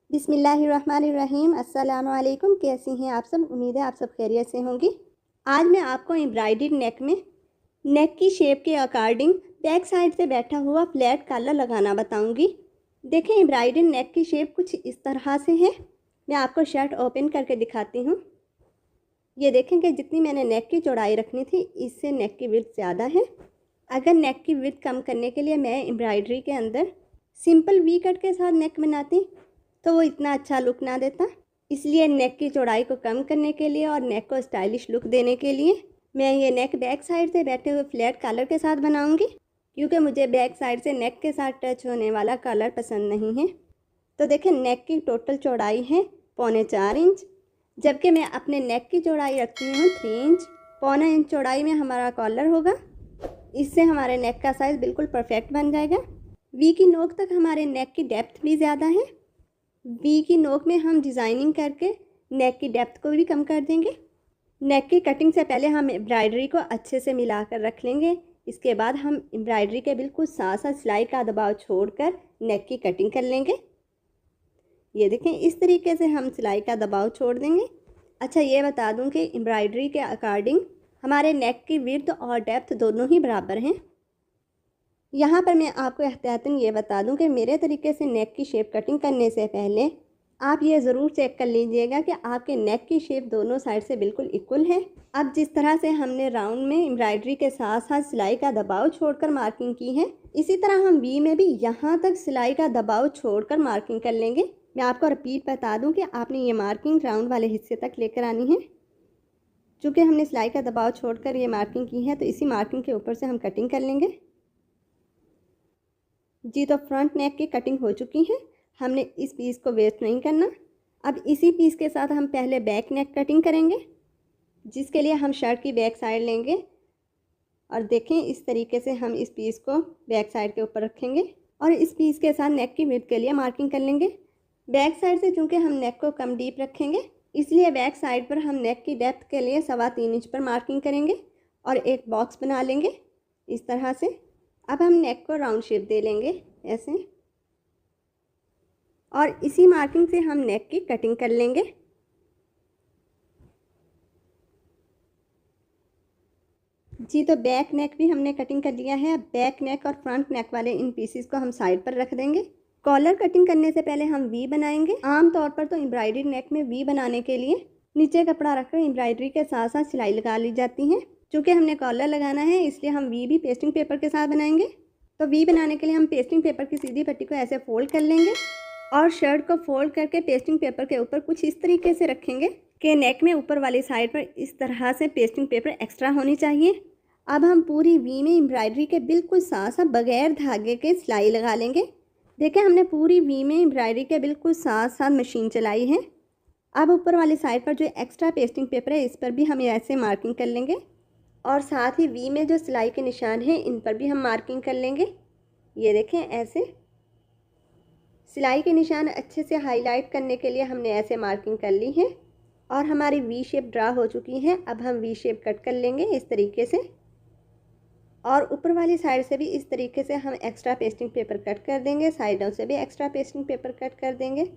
बिस्मिल्लाहिर्रहमानिर्रहीम। अस्सलामु अलैकुम। कैसी हैं आप सब? उम्मीद है आप सब खैरियत से होंगी। आज मैं आपको एम्ब्रॉयडरी नेक में नेक की शेप के अकॉर्डिंग बैक साइड से बैठा हुआ फ्लैट कॉलर लगाना बताऊंगी। देखें, एम्ब्रॉयडरी नेक की शेप कुछ इस तरह से है। मैं आपको शर्ट ओपन करके दिखाती हूँ। ये देखें कि जितनी मैंने नेक की चौड़ाई रखनी थी इससे नेक की विड्थ ज़्यादा है। अगर नेक की विड्थ कम करने के लिए मैं एम्ब्रॉयडरी के अंदर सिंपल वी कट के साथ नेक बनाती तो वो इतना अच्छा लुक ना देता। इसलिए नेक की चौड़ाई को कम करने के लिए और नेक को स्टाइलिश लुक देने के लिए मैं ये नेक बैक साइड से बैठे हुए फ्लैट कॉलर के साथ बनाऊंगी, क्योंकि मुझे बैक साइड से नेक के साथ टच होने वाला कॉलर पसंद नहीं है। तो देखें, नेक की टोटल चौड़ाई है 4.25 इंच, जबकि मैं अपने नेक की चौड़ाई रखती हूँ 3 इंच। 1.25 इंच चौड़ाई में हमारा कॉलर होगा। इससे हमारे नेक का साइज़ बिल्कुल परफेक्ट बन जाएगा। वी की नोक तक हमारे नेक की डेप्थ भी ज़्यादा है। वी की नोक में हम डिज़ाइनिंग करके नेक की डेप्थ को भी कम कर देंगे। नेक की कटिंग से पहले हम एम्ब्रॉयडरी को अच्छे से मिलाकर रख लेंगे। इसके बाद हम एम्ब्रॉयडरी के बिल्कुल साथ साथ सिलाई का दबाव छोड़कर नेक की कटिंग कर लेंगे। ये देखें, इस तरीके से हम सिलाई का दबाव छोड़ देंगे। अच्छा, ये बता दूं कि एम्ब्रॉयडरी के अकॉर्डिंग हमारे नेक की विड्थ और डेप्थ दोनों ही बराबर हैं। यहाँ पर मैं आपको एहतियातन ये बता दूं कि मेरे तरीके से नेक की शेप कटिंग करने से पहले आप ये ज़रूर चेक कर लीजिएगा कि आपके नेक की शेप दोनों साइड से बिल्कुल इक्वल है। अब जिस तरह से हमने राउंड में एम्ब्रॉयडरी के साथ साथ सिलाई का दबाव छोड़कर मार्किंग की है, इसी तरह हम वी में भी यहाँ तक सिलाई का दबाव छोड़कर मार्किंग कर लेंगे। मैं आपको रिपीट बता दूं कि आपने ये मार्किंग राउंड वाले हिस्से तक लेकर आनी है। चूँकि हमने सिलाई का दबाव छोड़कर ये मार्किंग की है तो इसी मार्किंग के ऊपर से हम कटिंग कर लेंगे। जी, तो फ्रंट नेक की कटिंग हो चुकी है। हमने इस पीस को वेस्ट नहीं करना। अब इसी पीस के साथ हम पहले बैक नेक कटिंग करेंगे, जिसके लिए हम शर्ट की बैक साइड लेंगे और देखें इस तरीके से हम इस पीस को बैक साइड के ऊपर रखेंगे और इस पीस के साथ नेक की विड्थ के लिए मार्किंग कर लेंगे। बैक साइड से चूँकि हम नेक को कम डीप रखेंगे, इसलिए बैक साइड पर हम नेक की डेप्थ के लिए 3.25 इंच पर मार्किंग करेंगे और एक बॉक्स बना लेंगे इस तरह से। अब हम नेक को राउंड शेप दे लेंगे ऐसे, और इसी मार्किंग से हम नेक की कटिंग कर लेंगे। जी, तो बैक नेक भी हमने कटिंग कर लिया है। अब बैक नेक और फ्रंट नेक वाले इन पीसेस को हम साइड पर रख देंगे। कॉलर कटिंग करने से पहले हम वी बनाएंगे। आमतौर पर तो एम्ब्रॉयडरी नेक में वी बनाने के लिए नीचे कपड़ा रखकर एम्ब्रॉयडरी के साथ साथ सिलाई लगा ली जाती है। चूँकि हमने कॉलर लगाना है इसलिए हम वी भी पेस्टिंग पेपर के साथ बनाएंगे। तो वी बनाने के लिए हम पेस्टिंग पेपर की सीधी पट्टी को ऐसे फोल्ड कर लेंगे और शर्ट को फोल्ड करके पेस्टिंग पेपर के ऊपर कुछ इस तरीके से रखेंगे कि नेक में ऊपर वाली साइड पर इस तरह से पेस्टिंग पेपर एक्स्ट्रा होनी चाहिए। अब हम पूरी वी में एम्ब्रॉयडरी के बिल्कुल साथ साथ बगैर धागे के सिलाई लगा लेंगे। देखें, हमने पूरी वी में एम्ब्रॉयडरी के बिल्कुल साथ साथ मशीन चलाई है। अब ऊपर वाली साइड पर जो एक्स्ट्रा पेस्टिंग पेपर है इस पर भी हम ऐसे मार्किंग कर लेंगे और साथ ही वी में जो सिलाई के निशान हैं इन पर भी हम मार्किंग कर लेंगे। ये देखें, ऐसे सिलाई के निशान अच्छे से हाईलाइट करने के लिए हमने ऐसे मार्किंग कर ली है और हमारी वी शेप ड्रा हो चुकी है। अब हम वी शेप कट कर लेंगे इस तरीके से और ऊपर वाली साइड से भी इस तरीके से हम एक्स्ट्रा पेस्टिंग पेपर कट कर देंगे। साइडों से भी एक्स्ट्रा पेस्टिंग पेपर कट कर देंगे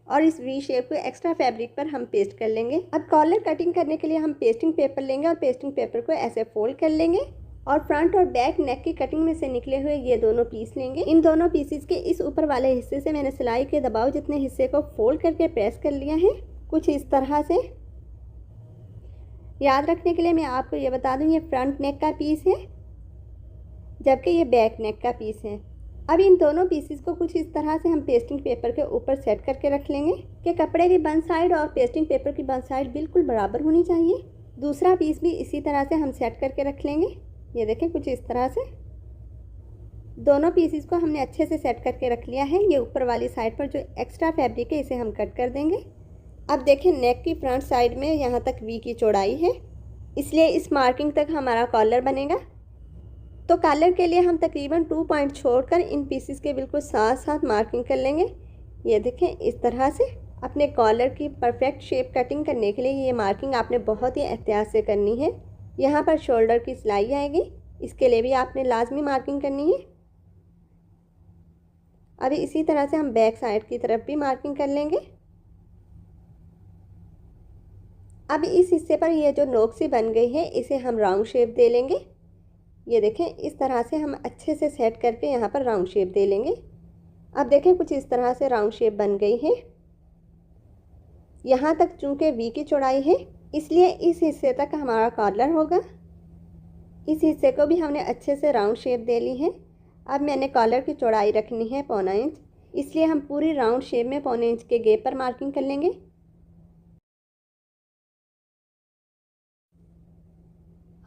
और इस वी शेप को एक्स्ट्रा फैब्रिक पर हम पेस्ट कर लेंगे। अब कॉलर कटिंग करने के लिए हम पेस्टिंग पेपर लेंगे और पेस्टिंग पेपर को ऐसे फोल्ड कर लेंगे और फ्रंट और बैक नेक की कटिंग में से निकले हुए ये दोनों पीस लेंगे। इन दोनों पीसेस के इस ऊपर वाले हिस्से से मैंने सिलाई के दबाव जितने हिस्से को फोल्ड करके प्रेस कर लिया है, कुछ इस तरह से। याद रखने के लिए मैं आपको ये बता दूं, ये फ्रंट नेक का पीस है जबकि ये बैक नेक का पीस है। अब इन दोनों पीसेस को कुछ इस तरह से हम पेस्टिंग पेपर के ऊपर सेट करके रख लेंगे कि कपड़े की बंद साइड और पेस्टिंग पेपर की बंद साइड बिल्कुल बराबर होनी चाहिए। दूसरा पीस भी इसी तरह से हम सेट करके रख लेंगे। ये देखें, कुछ इस तरह से दोनों पीसेस को हमने अच्छे से सेट करके रख लिया है। ये ऊपर वाली साइड पर जो एक्स्ट्रा फैब्रिक है इसे हम कट कर देंगे। अब देखें, नेक की फ्रंट साइड में यहाँ तक वी की चौड़ाई है, इसलिए इस मार्किंग तक हमारा कॉलर बनेगा। तो कॉलर के लिए हम तकरीबन 2 पॉइंट छोड़कर इन पीसेस के बिल्कुल साथ साथ मार्किंग कर लेंगे। ये देखें, इस तरह से अपने कॉलर की परफेक्ट शेप कटिंग करने के लिए ये मार्किंग आपने बहुत ही एहतियात से करनी है। यहाँ पर शोल्डर की सिलाई आएगी, इसके लिए भी आपने लाजमी मार्किंग करनी है। अभी इसी तरह से हम बैक साइड की तरफ भी मार्किंग कर लेंगे। अब इस हिस्से पर ये जो नोक सी बन गई है इसे हम राउंड शेप दे लेंगे। ये देखें, इस तरह से हम अच्छे से सेट करके यहाँ पर राउंड शेप दे लेंगे। अब देखें कुछ इस तरह से राउंड शेप बन गई है। यहाँ तक चूँकि वी की चौड़ाई है इसलिए इस हिस्से तक हमारा कॉलर होगा। इस हिस्से को भी हमने अच्छे से राउंड शेप दे ली है। अब मैंने कॉलर की चौड़ाई रखनी है 1.25 इंच, इसलिए हम पूरी राउंड शेप में 1.25 इंच के गैप पर मार्किंग कर लेंगे।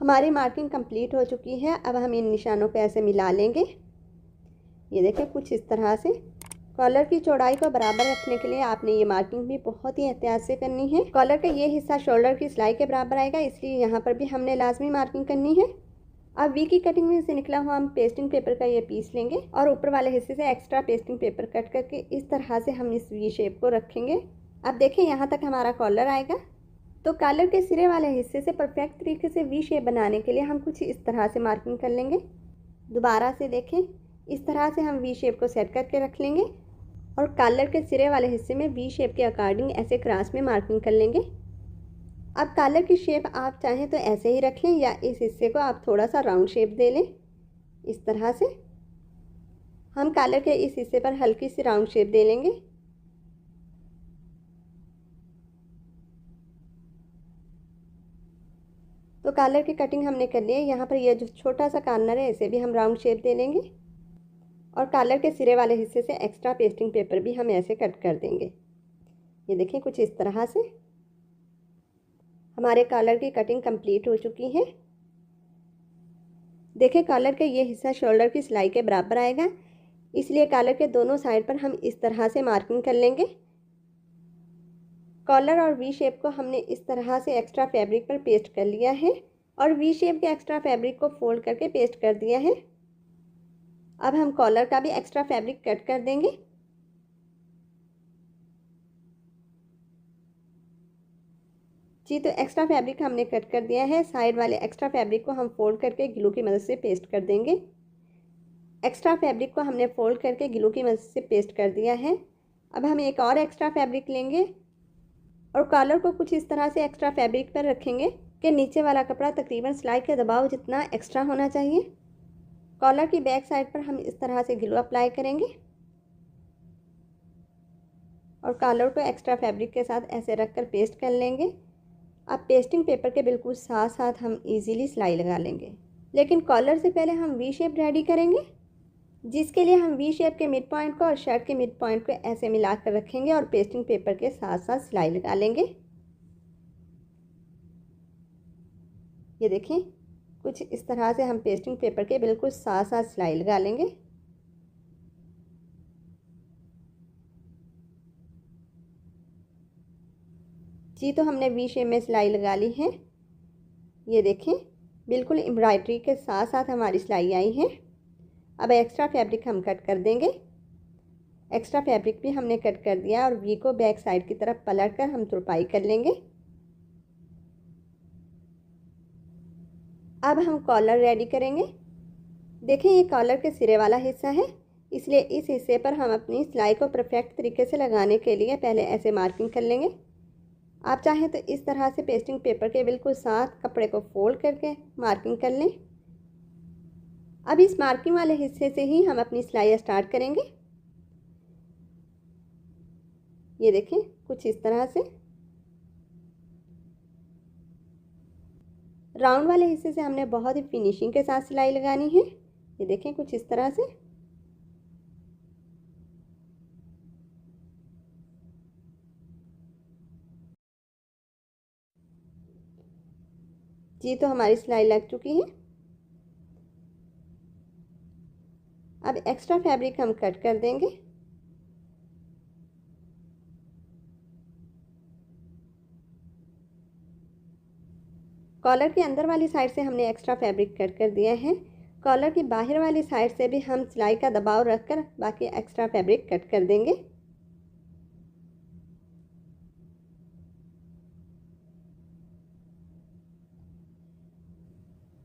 हमारी मार्किंग कंप्लीट हो चुकी है। अब हम इन निशानों को ऐसे मिला लेंगे। ये देखें कुछ इस तरह से। कॉलर की चौड़ाई को बराबर रखने के लिए आपने ये मार्किंग भी बहुत ही एहतियात से करनी है। कॉलर का ये हिस्सा शोल्डर की सिलाई के बराबर आएगा, इसलिए यहाँ पर भी हमने लाजमी मार्किंग करनी है। अब वी की कटिंग में से निकला हुआ हम पेस्टिंग पेपर का ये पीस लेंगे और ऊपर वाले हिस्से से एक्स्ट्रा पेस्टिंग पेपर कट करके इस तरह से हम इस वी शेप को रखेंगे। अब देखें यहाँ तक हमारा कॉलर आएगा। तो कॉलर के सिरे वाले हिस्से से परफेक्ट तरीके से वी शेप बनाने के लिए हम कुछ इस तरह से मार्किंग कर लेंगे। दोबारा से देखें, इस तरह से हम वी शेप को सेट करके रख लेंगे और कॉलर के सिरे वाले हिस्से में वी शेप के अकॉर्डिंग ऐसे क्रॉस में मार्किंग कर लेंगे। अब कॉलर की शेप आप चाहें तो ऐसे ही रख लें या इस हिस्से को आप थोड़ा सा राउंड शेप दे लें। इस तरह से हम कॉलर के इस हिस्से पर हल्की सी राउंड शेप दे लेंगे। तो कॉलर की कटिंग हमने कर ली है। यहाँ पर यह जो छोटा सा कॉर्नर है इसे भी हम राउंड शेप दे लेंगे और कॉलर के सिरे वाले हिस्से से एक्स्ट्रा पेस्टिंग पेपर भी हम ऐसे कट कर देंगे। ये देखें कुछ इस तरह से हमारे कॉलर की कटिंग कंप्लीट हो चुकी है। देखें कॉलर के ये हिस्सा शोल्डर की सिलाई के बराबर आएगा, इसलिए कॉलर के दोनों साइड पर हम इस तरह से मार्किंग कर लेंगे। कॉलर और वी शेप को हमने इस तरह से एक्स्ट्रा फैब्रिक पर पेस्ट कर लिया है और वी शेप के एक्स्ट्रा फैब्रिक को फोल्ड करके पेस्ट कर दिया है। अब हम कॉलर का भी एक्स्ट्रा फैब्रिक कट कर देंगे। जी, तो एक्स्ट्रा फैब्रिक हमने कट कर दिया है। साइड वाले एक्स्ट्रा फैब्रिक को हम फोल्ड करके ग्लू की मदद से पेस्ट कर देंगे। एक्स्ट्रा फैब्रिक को हमने फोल्ड करके ग्लू की मदद से पेस्ट कर दिया है। अब हम एक और एक्स्ट्रा फैब्रिक लेंगे और कॉलर को कुछ इस तरह से एक्स्ट्रा फैब्रिक पर रखेंगे कि नीचे वाला कपड़ा तकरीबन सिलाई के दबाव जितना एक्स्ट्रा होना चाहिए। कॉलर की बैक साइड पर हम इस तरह से ग्लू अप्लाई करेंगे और कॉलर को एक्स्ट्रा फैब्रिक के साथ ऐसे रखकर पेस्ट कर लेंगे। अब पेस्टिंग पेपर के बिल्कुल साथ साथ हम इजीली सिलाई लगा लेंगे, लेकिन कॉलर से पहले हम वी शेप रेडी करेंगे, जिसके लिए हम वी शेप के मिड पॉइंट को और शर्ट के मिड पॉइंट को ऐसे मिलाकर रखेंगे और पेस्टिंग पेपर के साथ साथ सिलाई लगा लेंगे। ये देखें कुछ इस तरह से हम पेस्टिंग पेपर के बिल्कुल साथ साथ सिलाई लगा लेंगे। जी, तो हमने वी शेप में सिलाई लगा ली है। ये देखें बिल्कुल एम्ब्रॉयडरी के साथ साथ हमारी सिलाई आई है। अब एक्स्ट्रा फैब्रिक हम कट कर देंगे। एक्स्ट्रा फैब्रिक भी हमने कट कर दिया और वी को बैक साइड की तरफ पलट कर हम तुरपाई कर लेंगे। अब हम कॉलर रेडी करेंगे। देखें ये कॉलर के सिरे वाला हिस्सा है, इसलिए इस हिस्से पर हम अपनी सिलाई को परफेक्ट तरीके से लगाने के लिए पहले ऐसे मार्किंग कर लेंगे। आप चाहें तो इस तरह से पेस्टिंग पेपर के बिल्कुल साथ कपड़े को फोल्ड करके मार्किंग कर लें। अब इस मार्किंग वाले हिस्से से ही हम अपनी सिलाई स्टार्ट करेंगे। ये देखें कुछ इस तरह से राउंड वाले हिस्से से हमने बहुत ही फिनिशिंग के साथ सिलाई लगानी है। ये देखें कुछ इस तरह से। जी, तो हमारी सिलाई लग चुकी है। अब एक्स्ट्रा फैब्रिक हम कट कर देंगे। कॉलर के अंदर वाली साइड से हमने एक्स्ट्रा फैब्रिक कट कर दिया है। कॉलर की बाहर वाली साइड से भी हम सिलाई का दबाव रखकर बाकी एक्स्ट्रा फैब्रिक कट कर देंगे।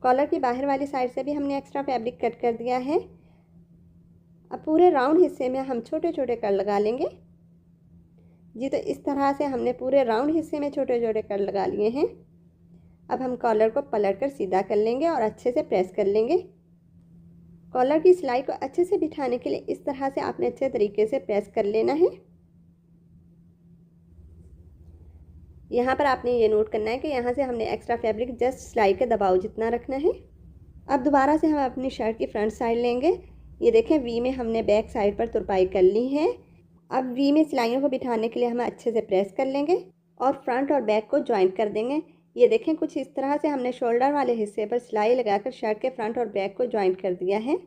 कॉलर की बाहर वाली साइड से भी हमने एक्स्ट्रा फैब्रिक कट कर दिया है। अब पूरे राउंड हिस्से में हम छोटे छोटे कट लगा लेंगे जी। तो इस तरह से हमने पूरे राउंड हिस्से में छोटे छोटे कट लगा लिए हैं। अब हम कॉलर को पलट कर सीधा कर लेंगे और अच्छे से प्रेस कर लेंगे। कॉलर की सिलाई को अच्छे से बिठाने के लिए इस तरह से आपने अच्छे तरीके से प्रेस कर लेना है। यहाँ पर आपने ये नोट करना है कि यहाँ से हमने एक्स्ट्रा फैब्रिक जस्ट सिलाई के दबाव जितना रखना है। अब दोबारा से हम अपनी शर्ट की फ्रंट साइड लेंगे। ये देखें वी में हमने बैक साइड पर तुरपाई कर ली है। अब वी में सिलाइयों को बिठाने के लिए हम अच्छे से प्रेस कर लेंगे और फ्रंट और बैक को ज्वाइंट कर देंगे। ये देखें कुछ इस तरह से हमने शोल्डर वाले हिस्से पर सिलाई लगाकर शर्ट के फ्रंट और बैक को ज्वाइंट कर दिया है।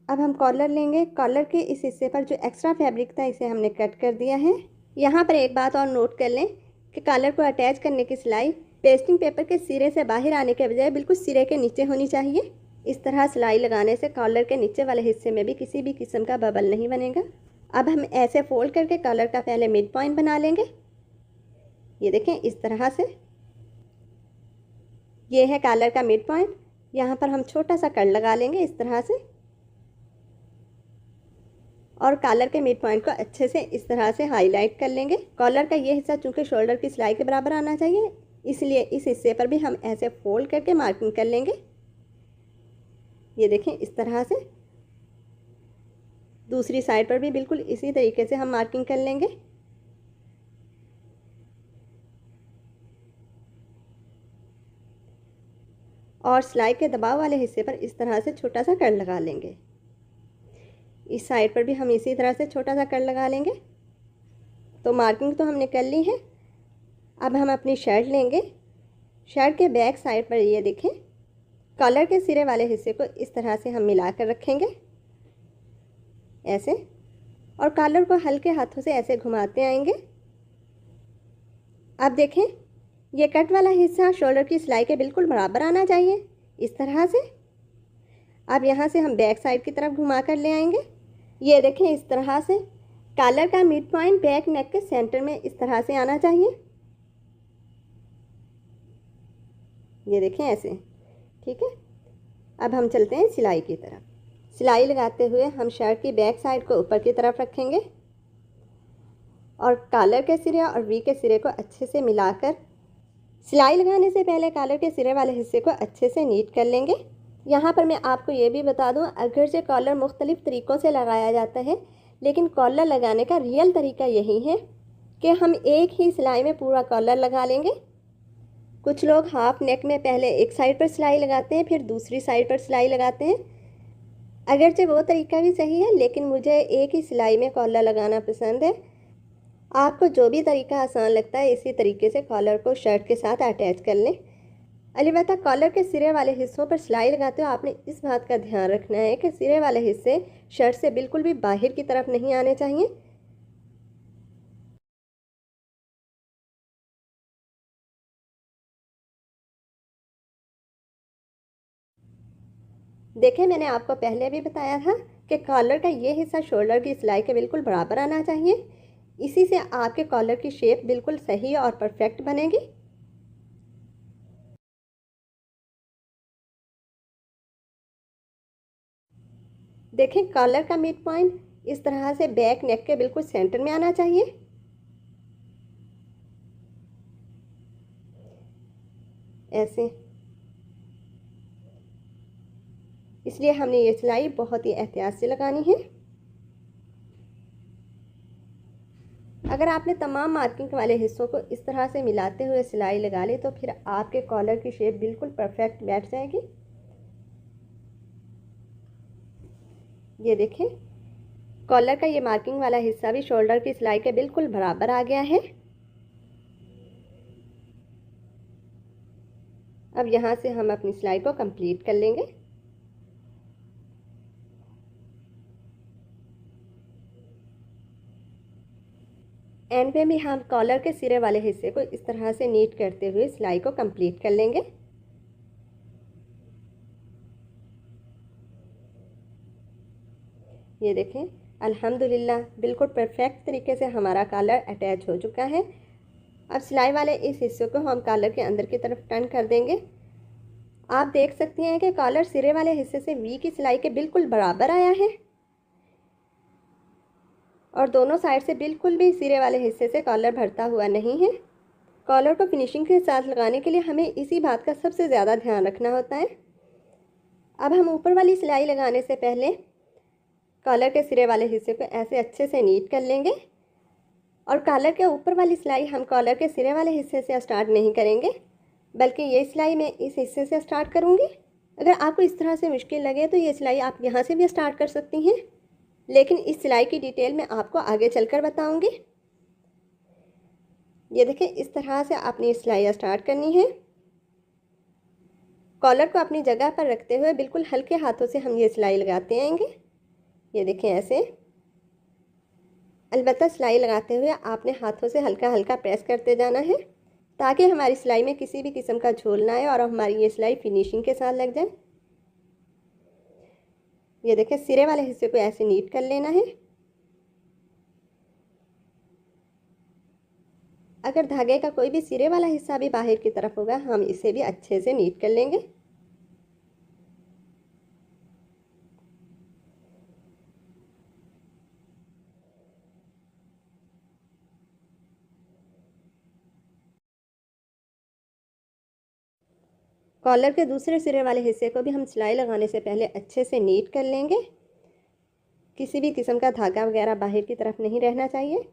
अब हम कॉलर लेंगे। कॉलर के इस हिस्से पर जो एक्स्ट्रा फैब्रिक था इसे हमने कट कर दिया है। यहाँ पर एक बात और नोट कर लें कि कॉलर को अटैच करने की सिलाई पेस्टिंग पेपर के सिरे से बाहर आने के बजाय बिल्कुल सिरे के नीचे होनी चाहिए। इस तरह सिलाई लगाने से कॉलर के नीचे वाले हिस्से में भी किसी भी किस्म का बबल नहीं बनेगा। अब हम ऐसे फोल्ड करके कॉलर का पहले मिड पॉइंट बना लेंगे। ये देखें इस तरह से ये है कॉलर का मिड पॉइंट। यहाँ पर हम छोटा सा कट लगा लेंगे इस तरह से और कॉलर के मिड पॉइंट को अच्छे से इस तरह से हाईलाइट कर लेंगे। कॉलर का ये हिस्सा चूँकि शोल्डर की सिलाई के बराबर आना चाहिए, इसलिए इस हिस्से पर भी हम ऐसे फोल्ड करके मार्किंग कर लेंगे। ये देखें इस तरह से दूसरी साइड पर भी बिल्कुल इसी तरीके से हम मार्किंग कर लेंगे। और सिलाई के दबाव वाले हिस्से पर इस तरह से छोटा सा कट लगा लेंगे। इस साइड पर भी हम इसी तरह से छोटा सा कट लगा लेंगे। तो मार्किंग तो हमने कर ली है। अब हम अपनी शर्ट लेंगे। शर्ट के बैक साइड पर ये देखें कॉलर के सिरे वाले हिस्से को इस तरह से हम मिला कर रखेंगे ऐसे, और कॉलर को हल्के हाथों से ऐसे घुमाते आएंगे। अब देखें ये कट वाला हिस्सा शोल्डर की सिलाई के बिल्कुल बराबर आना चाहिए इस तरह से। अब यहाँ से हम बैक साइड की तरफ घुमा कर ले आएंगे। ये देखें इस तरह से कॉलर का मिड पॉइंट बैक नेक के सेंटर में इस तरह से आना चाहिए। ये देखें ऐसे, ठीक है। अब हम चलते हैं सिलाई की तरफ। सिलाई लगाते हुए हम शर्ट की बैक साइड को ऊपर की तरफ रखेंगे और कॉलर के सिरे और वी के सिरे को अच्छे से मिलाकर सिलाई लगाने से पहले कॉलर के सिरे वाले हिस्से को अच्छे से नीट कर लेंगे। यहाँ पर मैं आपको ये भी बता दूँ, अगरचे कॉलर मुख्तलिफ़ तरीक़ों से लगाया जाता है, लेकिन कॉलर लगाने का रियल तरीका यही है कि हम एक ही सिलाई में पूरा कॉलर लगा लेंगे। कुछ लोग हाफ नेक में पहले एक साइड पर सिलाई लगाते हैं, फिर दूसरी साइड पर सिलाई लगाते हैं। अगरचे वो तरीका भी सही है, लेकिन मुझे एक ही सिलाई में कॉलर लगाना पसंद है। आपको जो भी तरीका आसान लगता है इसी तरीके से कॉलर को शर्ट के साथ अटैच कर लें। अलबत्ता कॉलर के सिरे वाले हिस्सों पर सिलाई लगाते हो आपने इस बात का ध्यान रखना है कि सिरे वाले हिस्से शर्ट से बिल्कुल भी बाहर की तरफ नहीं आने चाहिए। देखें मैंने आपको पहले भी बताया था कि कॉलर का ये हिस्सा शोल्डर की सिलाई के बिल्कुल बराबर आना चाहिए। इसी से आपके कॉलर की शेप बिल्कुल सही और परफेक्ट बनेगी। देखें कॉलर का मिड पॉइंट इस तरह से बैक नेक के बिल्कुल सेंटर में आना चाहिए। ऐसे, इसलिए हमने ये सिलाई बहुत ही एहतियात से लगानी है। अगर आपने तमाम मार्किंग वाले हिस्सों को इस तरह से मिलाते हुए सिलाई लगा ली तो फिर आपके कॉलर की शेप बिल्कुल परफेक्ट बैठ जाएगी। ये देखें कॉलर का ये मार्किंग वाला हिस्सा भी शोल्डर की सिलाई के बिल्कुल बराबर आ गया है। अब यहाँ से हम अपनी सिलाई को कंप्लीट कर लेंगे। एंड पे भी हम कॉलर के सिरे वाले हिस्से को इस तरह से नीट करते हुए सिलाई को कंप्लीट कर लेंगे। ये देखें अल्हम्दुलिल्लाह बिल्कुल परफेक्ट तरीके से हमारा कॉलर अटैच हो चुका है। अब सिलाई वाले इस हिस्से को हम कॉलर के अंदर की तरफ टर्न कर देंगे। आप देख सकते हैं कि कॉलर सिरे वाले हिस्से से वी की सिलाई के बिल्कुल बराबर आया है। और दोनों साइड से बिल्कुल भी सिरे वाले हिस्से से कॉलर भरता हुआ नहीं है। कॉलर को फिनिशिंग के साथ लगाने के लिए हमें इसी बात का सबसे ज़्यादा ध्यान रखना होता है। अब हम ऊपर वाली सिलाई लगाने से पहले कॉलर के सिरे वाले हिस्से को ऐसे अच्छे से नीट कर लेंगे। और कॉलर के ऊपर वाली सिलाई हम कॉलर के सिरे वाले हिस्से से स्टार्ट नहीं करेंगे, बल्कि ये सिलाई मैं इस हिस्से से स्टार्ट करूँगी। अगर आपको इस तरह से मुश्किल लगे तो ये सिलाई आप यहाँ से भी स्टार्ट कर सकती हैं, लेकिन इस सिलाई की डिटेल मैं आपको आगे चलकर बताऊँगी। ये देखें, इस तरह से आपने सिलाई स्टार्ट करनी है। कॉलर को अपनी जगह पर रखते हुए बिल्कुल हल्के हाथों से हम ये सिलाई लगाते आएंगे। ये देखें ऐसे। अलबत्ता सिलाई लगाते हुए आपने हाथों से हल्का हल्का प्रेस करते जाना है, ताकि हमारी सिलाई में किसी भी किस्म का झोल ना आए और हमारी ये सिलाई फिनिशिंग के साथ लग जाए। ये देखें, सिरे वाले हिस्से को ऐसे नीट कर लेना है। अगर धागे का कोई भी सिरे वाला हिस्सा भी बाहर की तरफ होगा, हम इसे भी अच्छे से नीट कर लेंगे। कॉलर के दूसरे सिरे वाले हिस्से को भी हम सिलाई लगाने से पहले अच्छे से नीट कर लेंगे। किसी भी किस्म का धागा वगैरह बाहर की तरफ नहीं रहना चाहिए।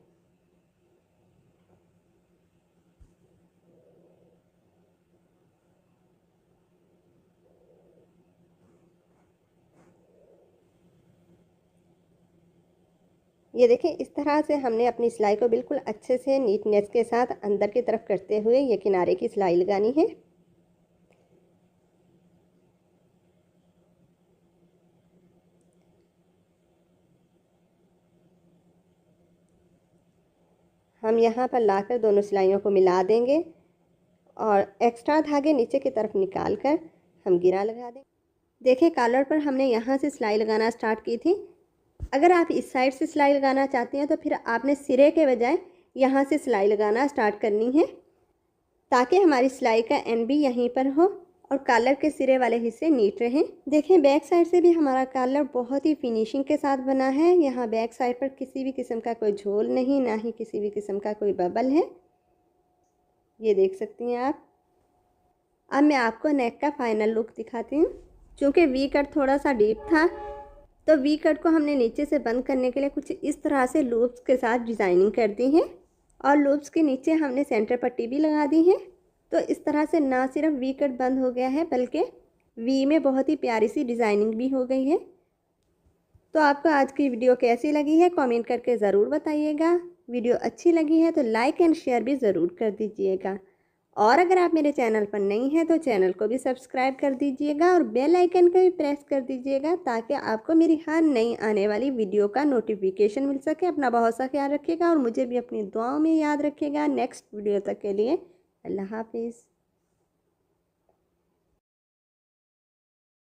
ये देखिए, इस तरह से हमने अपनी सिलाई को बिल्कुल अच्छे से नीटनेस के साथ अंदर की तरफ करते हुए ये किनारे की सिलाई लगानी है। हम यहाँ पर लाकर दोनों सिलाइयों को मिला देंगे और एक्स्ट्रा धागे नीचे की तरफ निकाल कर हम गिरा लगा देंगे। देखिए, कॉलर पर हमने यहाँ से सिलाई लगाना स्टार्ट की थी। अगर आप इस साइड से सिलाई लगाना चाहती हैं तो फिर आपने सिरे के बजाय यहाँ से सिलाई लगाना स्टार्ट करनी है, ताकि हमारी सिलाई का एंड भी यहीं पर हो और कॉलर के सिरे वाले हिस्से नीट रहें। देखें, बैक साइड से भी हमारा कॉलर बहुत ही फिनिशिंग के साथ बना है। यहाँ बैक साइड पर किसी भी किस्म का कोई झोल नहीं, ना ही किसी भी किस्म का कोई बबल है। ये देख सकती हैं आप। अब मैं आपको नेक का फाइनल लुक दिखाती हूँ। चूँकि वी कट थोड़ा सा डीप था, तो वी कट को हमने नीचे से बंद करने के लिए कुछ इस तरह से लूप्स के साथ डिज़ाइनिंग कर दी है और लूप्स के नीचे हमने सेंटर पट्टी भी लगा दी है। तो इस तरह से ना सिर्फ वी कट बंद हो गया है, बल्कि वी में बहुत ही प्यारी सी डिज़ाइनिंग भी हो गई है। तो आपको आज की वीडियो कैसी लगी है कमेंट करके ज़रूर बताइएगा। वीडियो अच्छी लगी है तो लाइक एंड शेयर भी ज़रूर कर दीजिएगा। और अगर आप मेरे चैनल पर नई हैं तो चैनल को भी सब्सक्राइब कर दीजिएगा और बेल आइकन को भी प्रेस कर दीजिएगा, ताकि आपको मेरी हर नई आने वाली वीडियो का नोटिफिकेशन मिल सके। अपना बहुत सा ख्याल रखिएगा और मुझे भी अपनी दुआओं में याद रखिएगा। नेक्स्ट वीडियो तक के लिए अल्लाह हाफिज़।